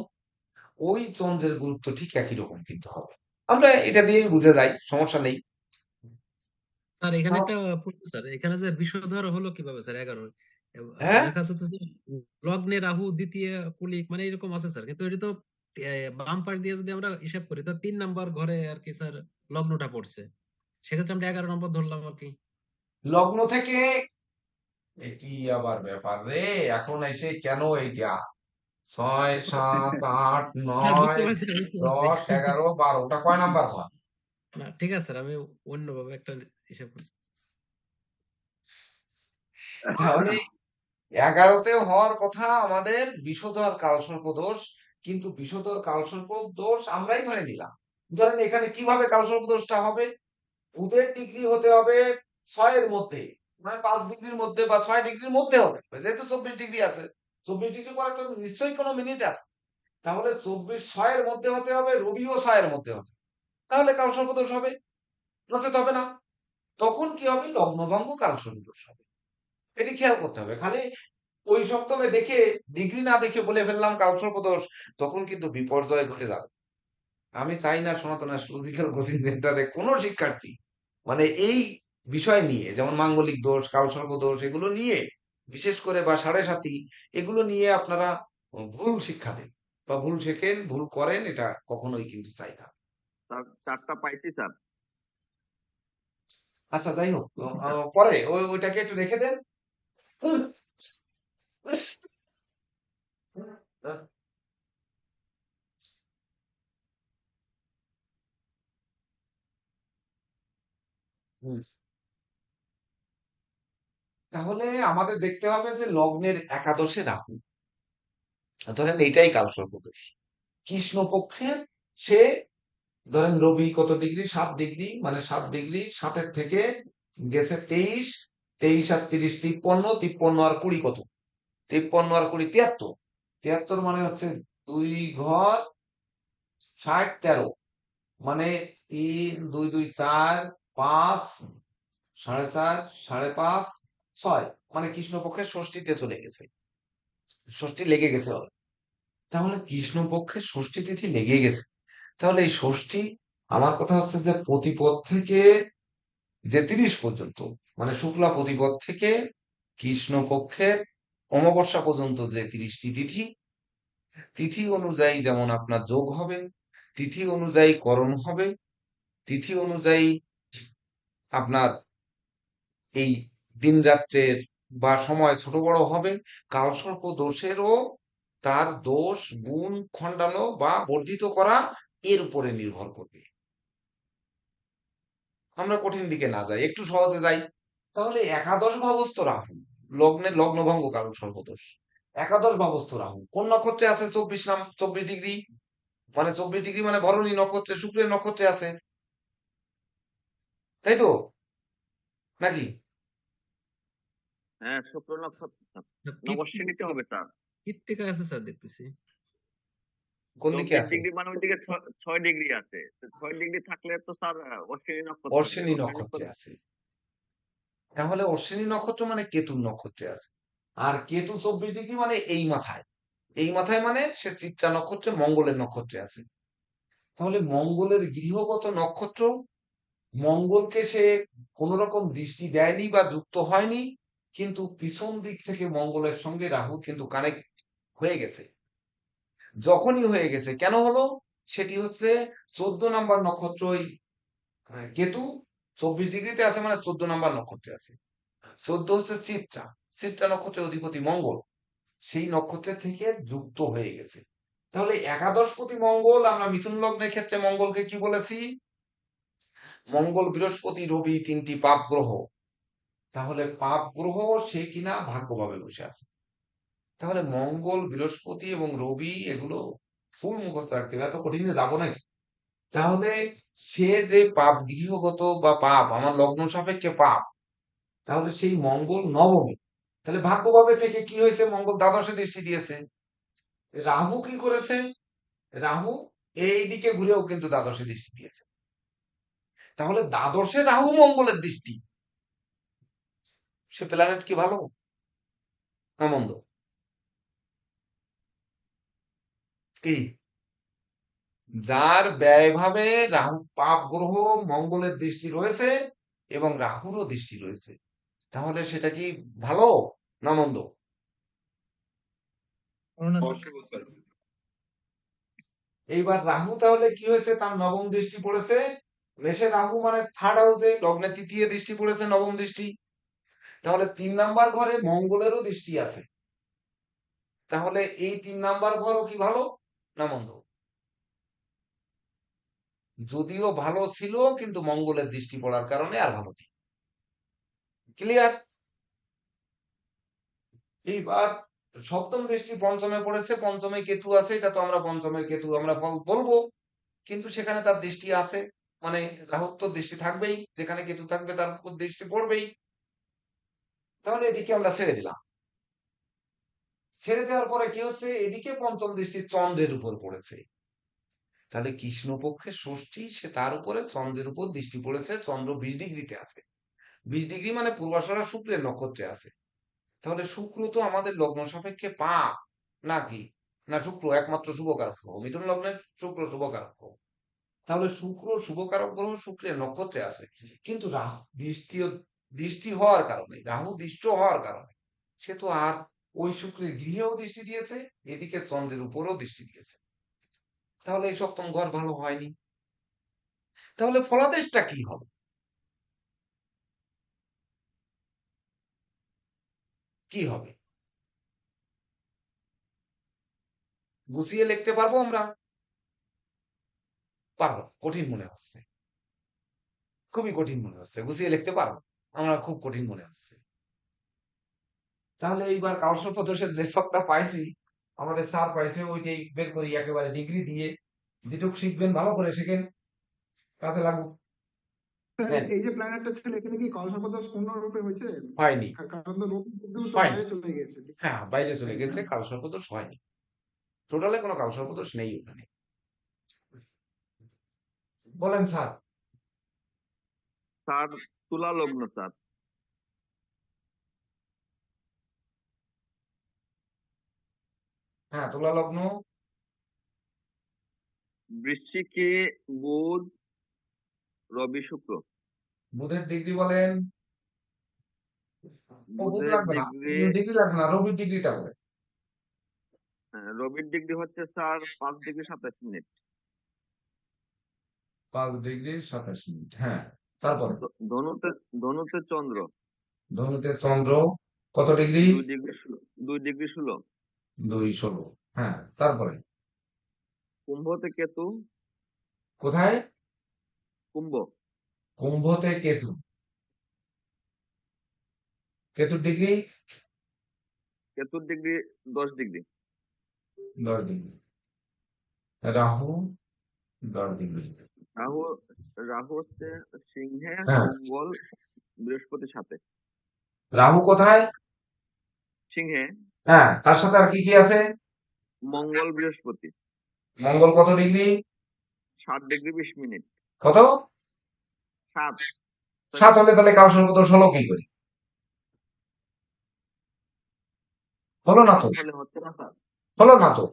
ওই চন্দ্রের গুরুত্ব ঠিক একই রকম কিন্তু হবে। আমরা এটা দিয়েই বুঝে যাই, সমস্যা নেই। স্যার এখানে তাও- একটা প্রশ্ন স্যার, এখানে যে বিষধর হলো কিভাবে স্যার 11? হ্যাঁ, লেখা আছে তো যে লগ্নে রাহু দ্বিতীয় কুলিক মানে এরকম আছে স্যার, কিন্তু এটা তো বাম পাশ দিয়ে যদি আমরা হিসাব করি তো 3 নম্বর ঘরে আর কি স্যার লগ্নটা পড়ছে, সেক্ষেত্রে আমরা 11 নম্বর ধরলাম আর কি। লগ্ন থেকে এ কি আবার ব্যাপার রে, এখন এসে কেন এইটা 6 7 8 স্যার বুঝতে 9 পারছি, বুঝতে পারছি। 10 11 12, ওটা কয় নাম্বার ঘর? না ঠিক আছে স্যার, আমি অন্যভাবে একটা হিসাব করছি। তাহলে 11-তে হওয়ার কথা আমাদের বিষধর কালসর্প দোষ, কিন্তু বিষধর কালসর্প দোষ আমরাই ধরে নিলাম। ধরেন এখানে কিভাবে কালসর্প দোষটা হবে? বুধের ডিগ্রি হতে হবে 6-এর মধ্যে, মানে 5 ডিগ্রির মধ্যে বা 6 ডিগ্রির মধ্যে হবে, যেহেতু 24 ডিগ্রি আছে। 24 ডিগ্রি পরে তো নিশ্চয়ই কোনো মিনিট আছে। তাহলে 24 6-এর মধ্যে হতে হবে, রবিও 6-এর মধ্যে হতে হবে, তাহলে কালসর্প দোষ হবে, নচেত হবে না। তখন কি হবে? লগ্নভঙ্গ কালসর্প দোষ হবে। এটি খেয়াল করতে হবে। খালি ওই সপ্তমে দেখে ডিগ্রি না দেখে বলে ফেললাম কালসর্প দোষ, তখন কিন্তু বিপর্যয় ঘটে যাবে। আমি চাই না সনাতন অ্যাস্ট্রোলজিক্যাল কোচিং সেন্টারে কোনো শিক্ষার্থী মানে এই বিষয় নিয়ে, যেমন মাঙ্গলিক দোষ, কালসর্প দোষ, এগুলো নিয়ে বিশেষ করে, বা সাড়ে সাতি, এগুলো নিয়ে আপনারা ভুল শিক্ষা দেন বা ভুল শেখেন, ভুল করেন, এটা কখনোই কিন্তু চাই না। স্যার 4টা পাইছি স্যার। আচ্ছা, যাই হোক, পরে ওইটাকে একটু রেখে দেন। হুম। তাহলে আমাদের দেখতে হবে যে লগ্নের একাদশে রাহু, ধরেন এটাই কালসর্প দোষ। কৃষ্ণপক্ষের সে, ধরেন রবি কত ডিগ্রি, 7 ডিগ্রি, মানে 7 ডিগ্রি, 7-এর থেকে গেছে 23, 23 আর 30 53, 53 আর 20 কত, 53 আর 20 73, 73 মানে হচ্ছে 2 ঘর 60, 13, মানে 3 2 2 4 5 4.5 5.5 6, মানে কৃষ্ণপক্ষের ষষ্ঠীতে চলে গেছে, ষষ্ঠী লেগে গেছে ওর। তাহলে কৃষ্ণপক্ষের ষষ্ঠী তিথি লেগে গেছে, তাহলে এই ষষ্ঠী, আমার কথা হচ্ছে যে প্রতিপদ থেকে যে 30 পর্যন্ত, মানে শুক্লা প্রতিপদ থেকে কৃষ্ণপক্ষের অমাবস্যা পর্যন্ত যে 30টি তিথি, তিথি অনুযায়ী যেমন আপনার যোগ হবে, তিথি অনুযায়ী করণ হবে, তিথি অনুযায়ী আপনার এই দিন রাত্রের বা সময় ছোট বড় হবে। কালসর্প দোষেরও তার দোষ গুণ খণ্ডানো বা বর্ধিত করা এর উপরে নির্ভর করবে। আমরা কঠিন দিকে না যাই, একটু সহজে যাই। তাহলে একাদশ ভাবস্থ রাহু, লগ্নের লগ্নভঙ্গ কারণ সর্বদোষ। একাদশ ভাবস্থ রাহু কোন নক্ষত্রে আছে? 24 ডিগ্রি, মানে 24 ডিগ্রি মানে ভরণী নক্ষত্রে, শুক্রের নক্ষত্রে আছে, তাই তো নাকি? হ্যাঁ, শুক্র নক্ষত্র নবশ্রেণীতে হবে স্যার। কৃত্তিকা আছে স্যার দেখতেছি। কোন দিকে 24 আছে? ডিগ্রি মানে ওইদিকে 6 ডিগ্রি আছে। 6 ডিগ্রি থাকলে তো স্যার অশ্বিনী নক্ষত্র হবে। অশ্বিনী অশ্বিনী নক্ষত্রে নক্ষত্র আছে, তাহলে অশ্বিনী নক্ষত্র মানে কেতুর নক্ষত্রে আছে। আর কেতু 24 ডিগ্রি মানে এই মাথায়, এই মাথায় মানে সে চিত্রা নক্ষত্রে মঙ্গলের নক্ষত্রে আছে। তাহলে মঙ্গলের গৃহগত নক্ষত্র, মঙ্গলকে সে কোন রকম দৃষ্টি দেয়নি বা যুক্ত হয়নি, কিন্তু পিছন দিক থেকে মঙ্গলের সঙ্গে রাহু কিন্তু কানেক্ট হয়ে গেছে। যখনই হয়ে গেছে, কেন হলো? সেটি হচ্ছে 14 নাম্বার নক্ষত্র, ওই কেতু 24 ডিগ্রিতে আছে মানে 14 নাম্বার নক্ষত্রে আছে। 14 হচ্ছে চিত্রা, চিত্রা নক্ষত্রের অধিপতি মঙ্গল, সেই নক্ষত্রের থেকে যুক্ত হয়ে গেছে। তাহলে একাদশপতি মঙ্গল, আমরা মিথুন লগ্নের ক্ষেত্রে মঙ্গলকে কি বলেছি? মঙ্গল, বৃহস্পতি, রবি 3টি পাপ গ্রহ। তাহলে পাপ গ্রহ সে কিনা ভাগ্যভাবে বসে আছে। তাহলে মঙ্গল, বৃহস্পতি এবং রবি এগুলো ফুল মুখস্থ রাখতে হবে, এত কঠিনে যাবো নাকি? তাহলে সে যে পাপ গৃহগত বা পাপ, আমার লগ্ন সাপেক্ষে পাপ, তাহলে সেই মঙ্গল নবমী, তাহলে ভাগ্যভাবে থেকে কি হয়েছে? মঙ্গল দ্বাদশে দৃষ্টি দিয়েছে। রাহু কি করেছে? রাহু এই দিকে ঘুরেও কিন্তু দ্বাদশে দৃষ্টি দিয়েছে। তাহলে দ্বাদশে রাহু মঙ্গলের দৃষ্টি, সে প্ল্যানেট কি ভালো না মন্দ? কি? যার ব্যয়ভাবে রাহু পাপ গ্রহ মঙ্গলের দৃষ্টি রয়েছে এবং রাহুরও দৃষ্টি রয়েছে, তাহলে সেটা কি ভালো না মন্দ? এইবার রাহু তাহলে কি হয়েছে? তার নবম দৃষ্টি পড়েছে মেষে, রাহু মানে 3rd হাউসে, লগ্নে তৃতীয় দৃষ্টি পড়েছে, নবম দৃষ্টি। তাহলে 3 নাম্বার ঘরে মঙ্গলেরও দৃষ্টি আছে, তাহলে এই 3 নাম্বার ঘরও কি ভালো না মন্দ? যদিও ভালো ছিল, কিন্তু মঙ্গলের দৃষ্টি পড়ার কারণে আর ভালো নেই। ক্লিয়ার? এইবার সপ্তম দৃষ্টি পঞ্চমে পড়েছে, পঞ্চমে কেতু আছে, এটা তো আমরা পঞ্চমের কেতু আমরা বলবো, কিন্তু সেখানে তার দৃষ্টি আছে, মানে রাহুর তো দৃষ্টি থাকবেই, যেখানে কেতু থাকবে তার উপর দৃষ্টি পড়বেই। তাহলে এদিকে আমরা ছেড়ে দিলাম। ছেড়ে দেওয়ার পরে কি হচ্ছে? এদিকে পঞ্চম দৃষ্টি চন্দ্রের উপর পড়েছে, তাহলে কৃষ্ণপক্ষের ষষ্ঠী, সে তার উপরে চন্দ্রের উপর দৃষ্টি পড়েছে, চন্দ্র 20 ডিগ্রিতে আছে। 20 ডিগ্রি মানে পূর্বাষাঢ়া শুক্রের নক্ষত্রে আছে। তাহলে শুক্র তো আমাদের লগ্ন সাপেক্ষে পাপ নাকি? না, শুক্র একমাত্র শুভ কারক গ্রহ, মিথুন লগ্নের শুক্র শুভ কারক গ্রহ। তাহলে শুক্র শুভকারক গ্রহ শুক্রের নক্ষত্রে আছে, কিন্তু রাহু দৃষ্টি হওয়ার কারণে, রাহু দৃষ্ট হওয়ার কারণে সে তো আর ওই শুক্রের গৃহেও দৃষ্টি দিয়েছে, এদিকে চন্দ্রের উপরও দৃষ্টি দিয়েছে। তাহলে এই সপ্তম ঘর ভালো হয়নি। তাহলে ফলাদেশটা কি হবে? কি হবে? গুছিয়ে লিখতে পারবো আমরা? পারবো না, কঠিন মনে হচ্ছে, খুবই কঠিন মনে হচ্ছে। গুছিয়ে লিখতে পারবো আমরা, খুব কঠিন মনে হচ্ছে। তাহলে এইবার কালসর্প দোষের যে ছকটা পাইছি, আমাদের স্যার পাইছে, ওইটাই বের করি একেবারে ডিগ্রি দিয়ে। যেটুকু শিখবেন ভালো করে শিখেন, কাজে লাগুক। স্যার, নেন। এই যে প্ল্যানেটটা ছিল এখানে কি কালসর্প দোষ পূর্ণরূপে হয়েছে? হয়নি, কারণ তো রবি বুধ তো হয়নি। বাইরে চলে গেছে। হ্যাঁ, বাইরে চলে তাই না? গেছে, কালসর্প দোষ হয়নি। টোটালে কোনো কালসর্প দোষ নেই ওখানে। বলেন স্যার। স্যার তুলা লগ্ন স্যার। হ্যাঁ, তুলা লগ্ন। বৃশ্চিকে বুধ, রবি, শুক্র। বুধের ডিগ্রি বলেন। ও বুধ বুধের লাগবে না, ডিগ্রি, ডিগ্রি লাগবে না, রবির ডিগ্রিটা বলেন। রবির ডিগ্রি হচ্ছে স্যার 5°27'। 5°27'। হ্যাঁ, তারপরে ধনুতে ধনুতে চন্দ্র ধনুতে চন্দ্র কত ডিগ্রি? 2°16। 2:16। হ্যাঁ, তারপরে কুম্ভতে কেতু, কোথায়? কুম্ভ। কুম্ভতে কেতু। কেতুর ডিগ্রি কেতুর ডিগ্রি 10°। 10°। রাহু 10°। রাহু রাহু হচ্ছে সিংহে, হ্যাঁ, মঙ্গল, বৃহস্পতির সাথে। রাহু কোথায়? সিংহে, হ্যাঁ, তার সাথে আর কি কি আছে? মঙ্গল, বৃহস্পতি। মঙ্গল কত ডিগ্রি? 7°20'। কত? 7। 7 হলে তাহলে কালসর্প দোষ হলো কি করে? হলো না তো, হলে হচ্ছে না স্যার। হলো না তো।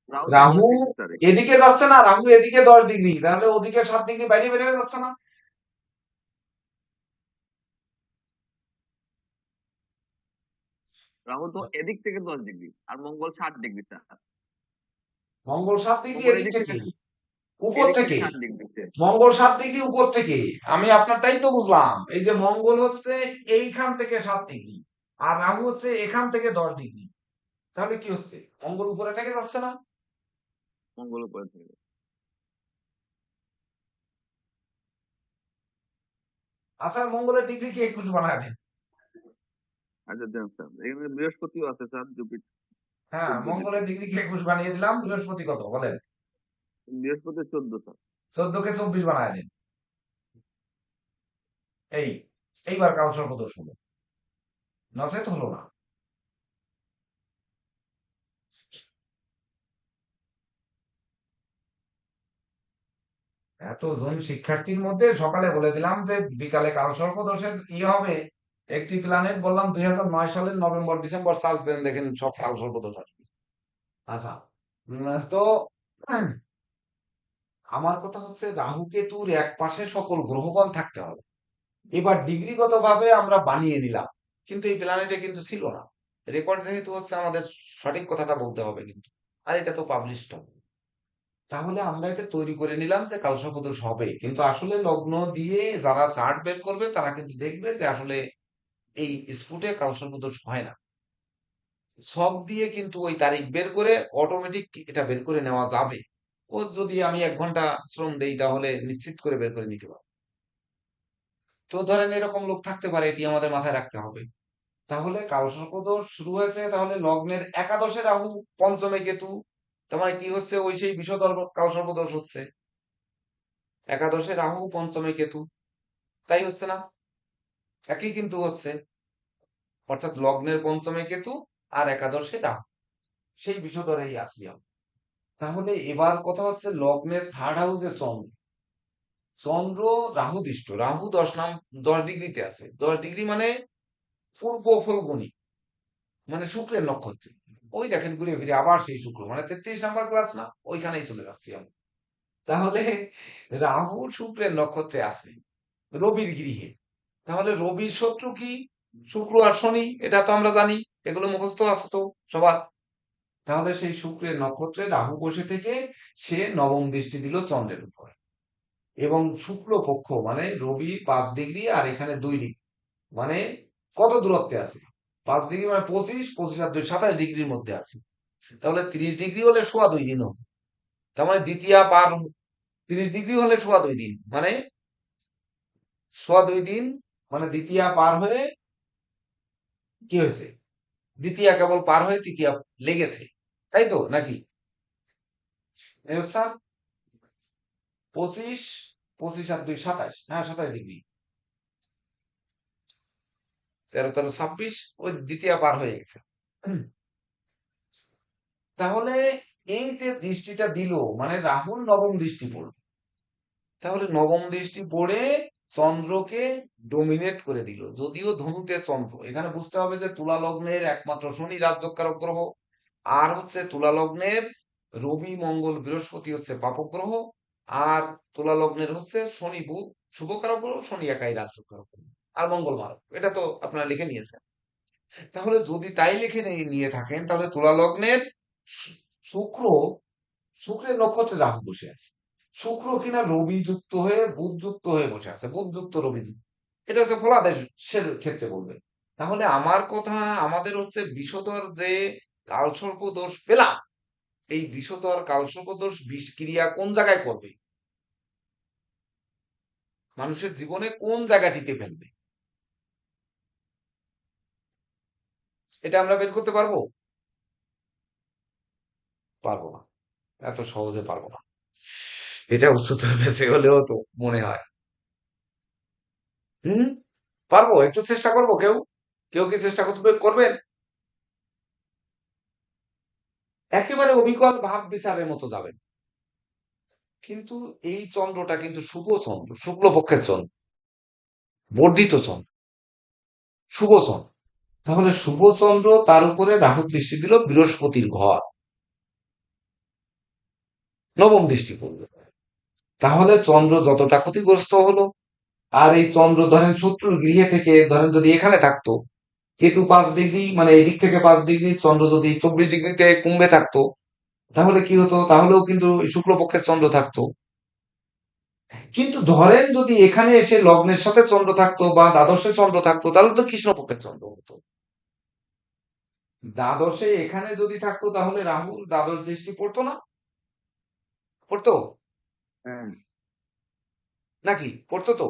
রাহু রাহু 10° স্যার। এদিকে যাচ্ছে না, রাহু এদিকে 10°, তাহলে ওদিকে 7° বাইরে বের হয়ে যাচ্ছে না? রাহু তো এদিক থেকে 10°, আর মঙ্গল 7° স্যার। মঙ্গল 7° মঙ্গল এদিক এদিক থেকে, থেকে উপর এদিক থেকে থেকে। 7°তে। মঙ্গল 7° উপর থেকে। আমি আপনারটাই তো বুঝলাম। এই যে মঙ্গল হচ্ছে এইখান থেকে 7°, আর রাহু হচ্ছে এখান থেকে 10°। তাহলে কি হচ্ছে? মঙ্গল উপরে থেকে যাচ্ছে না? মঙ্গল উপরে থেকে। আচ্ছা, মঙ্গলের ডিগ্রি কি 21 বানায় দেন? আচ্ছা দেন স্যার, এখানে বৃহস্পতিও আছে স্যার, জুপিটার। হ্যাঁ, 14 মঙ্গলের ডিগ্রি। ডিগ্রি কি 21 বানিয়ে দিলাম। বৃহস্পতি কত বলেন? বৃহস্পতি 14 স্যার। 14কে 24 বানায় দেন। এইবার কালসর্প দোষ হলো, নচেত হলো না। এতজন শিক্ষার্থীর মধ্যে সকালে বলে দিলাম যে বিকালে কালসর্প দোষের হবে। একটি প্ল্যানেট বললাম 2009 সালের নভেম্বর ডিসেম্বর, সার্চ দেন, দেখেন সব কালসর্প দোষ আসবে। আচ্ছা, তো আমার কথা হচ্ছে রাহু কেতুর এক পাশে সকল গ্রহগণ থাকতে হবে। এবার ডিগ্রিগত ভাবে আমরা বানিয়ে নিলাম, কিন্তু এই প্ল্যানেটে কিন্তু ছিল না। রেকর্ড যেহেতু হচ্ছে, আমাদের সঠিক কথাটা বলতে হবে কিন্তু, আর এটা তো পাবলিশড হবে। তাহলে আমরা এটা তৈরি করে নিলাম যে কালসর্প দোষ হবে, কিন্তু আসলে লগ্ন দিয়ে যারা চার্ট বের করবে তারা কিন্তু দেখবে যে আসলে এই স্ফুটে কালসর্প দোষ হয় না। ছক দিয়ে কিন্তু ওই তারিখ বের করে অটোমেটিক এটা বের করে নেওয়া যাবে। ও যদি আমি 1 ঘন্টা শ্রম দেই তাহলে নিশ্চিত করে বের করে নিতে পারবো। তো ধরেন এরকম লোক থাকতে পারে, এটি আমাদের মাথায় রাখতে হবে। তাহলে কালসর্প দোষ শুরু হয়েছে, তাহলে লগ্নের একাদশে রাহু, পঞ্চমে কেতু, তার মানে কি হচ্ছে? ওই সেই বিষধর কালসর্প দোষ হচ্ছে। একাদশে রাহু, পঞ্চমে কেতু, তাই হচ্ছে না? একই কিন্তু হচ্ছে, অর্থাৎ লগ্নের পঞ্চমে কেতু আর একাদশে রাহু, সেই বিষধরেই আছি আমরা। তাহলে এবার কথা হচ্ছে লগ্নের থার্ড হাউসে চন্দ্র। চন্দ্র রাহু দৃষ্ট, রাহু 10°তে আছে। 10° মানে পূর্ব ফলগুনি, মানে শুক্রের নক্ষত্রে। ওই দেখেন ঘুরে ফিরে আবার সেই শুক্র, মানে 33 নাম্বার ক্লাস না, ওইখানেই চলে যাচ্ছি আমরা। তাহলে রাহু শুক্রের নক্ষত্রে আছে রবির গৃহে। তাহলে রবির শত্রু কি? শুক্র আর শনি, এটা তো আমরা জানি, এগুলো মুখস্থ আছে তো সবার। তাহলে সেই শুক্রের নক্ষত্রে রাহু বসে থেকে সে নবম দৃষ্টি দিল চন্দ্রের উপর, এবং শুক্ল পক্ষ মানে রবি 5 ডিগ্রি আর এখানে 2 ডিগ্রি, মানে কত দূরত্বে আছে? 5 ডিগ্রি মানে 25 আর 2 27 ডিগ্রির মধ্যে আছে। তাহলে 30 ডিগ্রি হলে 2.5 দিন হবে। তার মানে দ্বিতীয়া পার 30 ডিগ্রি হলে 2.5 দিন, মানে 2.5 দিন, মানে দ্বিতীয়া পার হয়ে কি হয়েছে? দ্বিতীয়া কেবল পার হয়ে তৃতীয়া লেগেছে, তাই তো নাকি? স্যার 25 আর 2 27, হ্যাঁ 27 ডিগ্রি, 13 13 26, ওই দ্বিতীয়া পার হয়ে গেছে। তাহলে এই যে দৃষ্টিটা দিল মানে রাহুর নবম দৃষ্টি পড়ল, তাহলে নবম দৃষ্টি পড়ে চন্দ্রকে ডোমিনেট করে দিল। যদিও ধনুতে চন্দ্র, এখানে বুঝতে হবে যে তুলা লগ্নের একমাত্র শনি রাজ্যকারক গ্রহ, আর হচ্ছে তুলা লগ্নের রবি মঙ্গল বৃহস্পতি হচ্ছে পাপক গ্রহ, আর তুলা লগ্নের হচ্ছে শনি বুধ শুভকারক গ্রহ, শনি একাই রাজ্যকারক গ্রহ, আর মঙ্গল মারক। এটা তো আপনারা লিখে নিয়েছেন। তাহলে যদি তাই লিখে নিয়ে থাকেন, তাহলে তুলা লগ্নের শুক্র, শুক্রের নক্ষত্রে রাহু বসে আছে। শুক্র কিনা রবি যুক্ত হয়ে বুধ যুক্ত হয়ে বসে আছে, বুধ যুক্ত রবি যুক্ত, এটা হচ্ছে ফলাদেশের ক্ষেত্রে বলবে। তাহলে আমার কথা, আমাদের হচ্ছে বিষধর যে কালসর্প দোষ পেলাম, এই বিষধর কালসর্প দোষ বিষক্রিয়া কোন জায়গায় করবে, মানুষের জীবনে কোন জায়গাটিতে ফেলবে, এটা আমরা বের করতে পারবো? পারবো না, এত সহজে পারবো না। এটা উচ্চতর বেঁচে হলেও তো মনে হয় পারবো, একটু চেষ্টা করবো। কেউ কেউ কি চেষ্টা করবেন? একেবারে অবিকল ভাব বিচারের মতো যাবেন, কিন্তু এই চন্দ্রটা কিন্তু শুভ চন্দ্র, শুক্লপক্ষের চন্দ্র, বর্ধিত চন্দ্র, শুভ চন্দ্র। তাহলে শুভ চন্দ্র, তার উপরে রাহু দৃষ্টি দিল বৃহস্পতির ঘর, নবম দৃষ্টি পড়ল। তাহলে চন্দ্র যতটা ক্ষতিগ্রস্ত হলো, আর এই চন্দ্র ধরেন শত্রুর গৃহে থেকে, ধরেন যদি এখানে থাকতো কেতু 5 ডিগ্রি, মানে এই দিক থেকে 5 ডিগ্রি, চন্দ্র যদি 24 ডিগ্রিতে কুম্ভে থাকতো, তাহলে কি হতো? তাহলেও কিন্তু শুক্লপক্ষের চন্দ্র থাকতো। কিন্তু ধরেন যদি এখানে এসে লগ্নের সাথে চন্দ্র থাকতো বা দ্বাদশে চন্দ্র থাকতো, তাহলে তো কৃষ্ণপক্ষের চন্দ্র হতো। দ্বাদশে এখানে যদি থাকতো, তাহলে রাহুর দ্বাদশ দৃষ্টি পড়তো না? পড়তো হ্যাঁ, নাকি? পড়তো তো।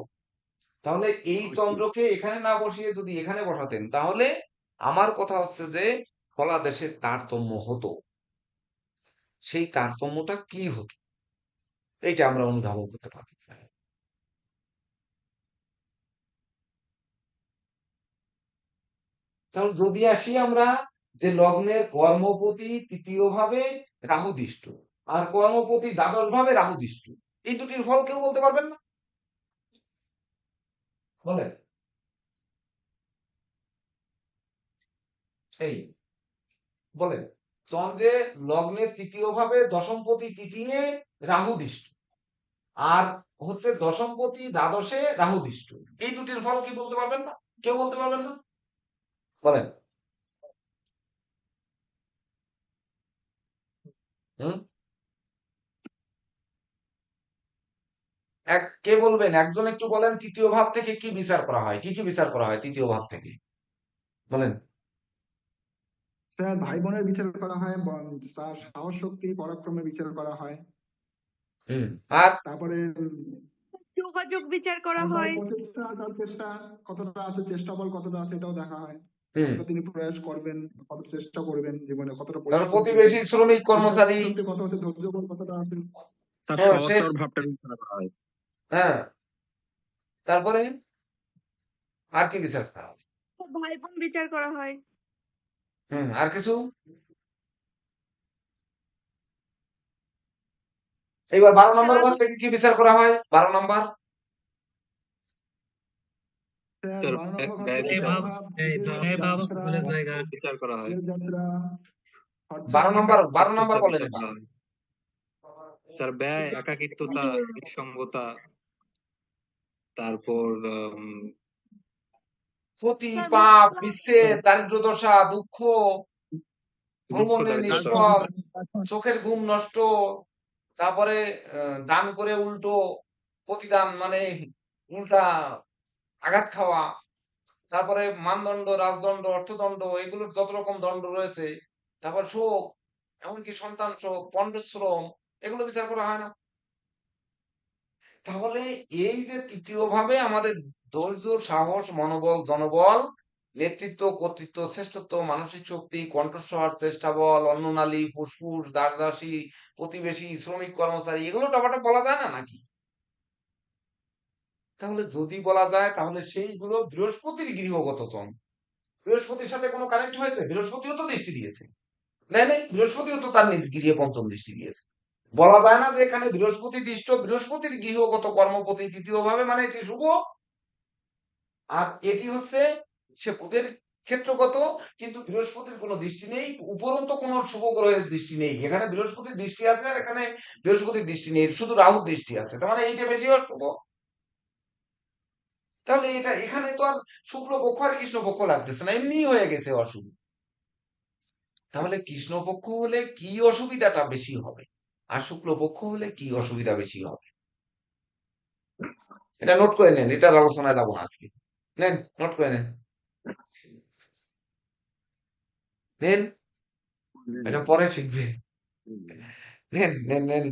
তাহলে এই চন্দ্রকে এখানে না বসিয়ে যদি এখানে বসাতেন, তাহলে আমার কথা হচ্ছে যে ফলাদেশের তারতম্য হতো। সেই তারতম্যটা কি হতো, এইটা আমরা অনুধাবন করতে পারি। তাহলে যদি আসি আমরা যে লগ্নের কর্মপতি তৃতীয় ভাবে রাহুদৃষ্ট আর কর্মপতি দ্বাদশ ভাবে রাহুদৃষ্ট, এই দুটির ফল কেউ বলতে পারবেন না? বলেন। এই বলেন, চন্দ্রের লগ্নের তৃতীয় ভাবে দশমপতি তৃতীয় রাহুদৃষ্ট, আর হচ্ছে দশমপতি দ্বাদশে রাহুদৃষ্ট, এই দুটির ফল কি বলতে পারবেন না? কেউ বলতে পারবেন না? বলেন। হুম, কে বলবেন? একজন একটু বলেন, তৃতীয় ভাব থেকে কি বিচার করা হয়, কি কি বিচার করা হয় তৃতীয় ভাব থেকে? বলেন। স্যার ভাই বোনের বিচার করা হয়, তার সাহস শক্তি পরাক্রমের বিচার করা হয়, আর তারপরে যোগাযোগ বিচার করা তার হয়। প্রচেষ্টা, তার চেষ্টা কতটা আছে, চেষ্টা বল কতটা আছে, এটাও দেখা হয়। হুম কতটা তিনি প্রয়াস করবেন, কত চেষ্টা করবেন জীবনে, কতটা তারপর পরিশ্রম করবেন, প্রতিবেশী শ্রমিক কর্মচারী, সত্যি কত হচ্ছে, ধৈর্য বল কতটা আছে। তার হ্যাঁ শেষ, সহচর ভাবটা বিচার করা হয়। হ্যাঁ তারপরে আর কি বিচার করা হয়? ভাই বোন বিচার করা হয়। আর কিছু? এইবার 12 নম্বর ঘর থেকে কি বিচার করা হয়? 12 নম্বর স্যার তার 12 নম্বর ঘর ব্যয় থেকে এই ভাব, ব্যবহার, এই বিদেশ ভাব যাত্রা, সকলের জায়গা। বিচার করা হয়। বিদেশ যাত্রা, খরচা, 12 নম্বর খরচা বলেন বিচার এবার। করা হয়। স্যার ব্যয়, একাকিত্বতা, নিঃসঙ্গতা, তারপর ক্ষতি, স্যার পাপ, বিচ্ছেদ, দারিদ্র দশা, দুঃখ, দুঃখ, ভ্রমণে দারিদ্র, নিষ্ফল, চোখের ঘুম নষ্ট, তারপরে দান করে উল্টো প্রতিদান মানে উল্টা আঘাত খাওয়া, তারপরে মানদণ্ড, রাজদণ্ড, অর্থদণ্ড, এগুলোর যত রকম দণ্ড রয়েছে, তারপর শোক, এমনকি সন্তান শোক, পণ্ডশ্রম, এগুলো বিচার করা হয় না। তাহলে এই যে তৃতীয় ভাবে আমাদের ধৈর্য, সাহস, মনোবল, জনবল, নেতৃত্ব, কর্তৃত্ব, শ্রেষ্ঠত্ব, মানসিক শক্তি, কণ্ঠস্বর, চেষ্টা বল, অন্ননালী, ফুসফুস, দাসদাসী, প্রতিবেশী, শ্রমিক, কর্মচারী, এগুলো টপাটপ বলা যায় না নাকি? তাহলে যদি বলা যায় তাহলে সেইগুলো বৃহস্পতির গৃহগত চন। বৃহস্পতির সাথে কোনো কানেক্ট হয়েছে? বৃহস্পতিও তো দৃষ্টি দিয়েছে, নাই, বৃহস্পতিও তো তার নিজ গৃহে পঞ্চম দৃষ্টি দিয়েছে। বলা যায় না যে এখানে বৃহস্পতি দৃষ্ট, বৃহস্পতির গৃহগত কর্মপতি তৃতীয় ভাবে, মানে এটি শুভ, আর এটি হচ্ছে সে বুধের ক্ষেত্রগত, কিন্তু বৃহস্পতির কোনো দৃষ্টি নেই, উপরন্ত কোনো শুভ গ্রহের দৃষ্টি নেই। এখানে বৃহস্পতির দৃষ্টি আছে আর এখানে বৃহস্পতির দৃষ্টি নেই, শুধু রাহুর দৃষ্টি আছে, তার মানে এইটা বেশি অশুভ। তাহলে এটা এখানে তো আর শুক্লপক্ষ আর কৃষ্ণপক্ষ লাগতেছে না, এমনি হয়ে গেছে অশুভ। তাহলে কৃষ্ণপক্ষ হলে কি অসুবিধাটা বেশি হবে আর শুক্লপক্ষ হলে কি অসুবিধা বেশি হবে? এটা নোট করে নেন, এটার আলোচনায় যাবো না আজকে। নেন, নোট করে নেন, নেন, জি জি এটা পরে শিখবে। জি জি। নেন।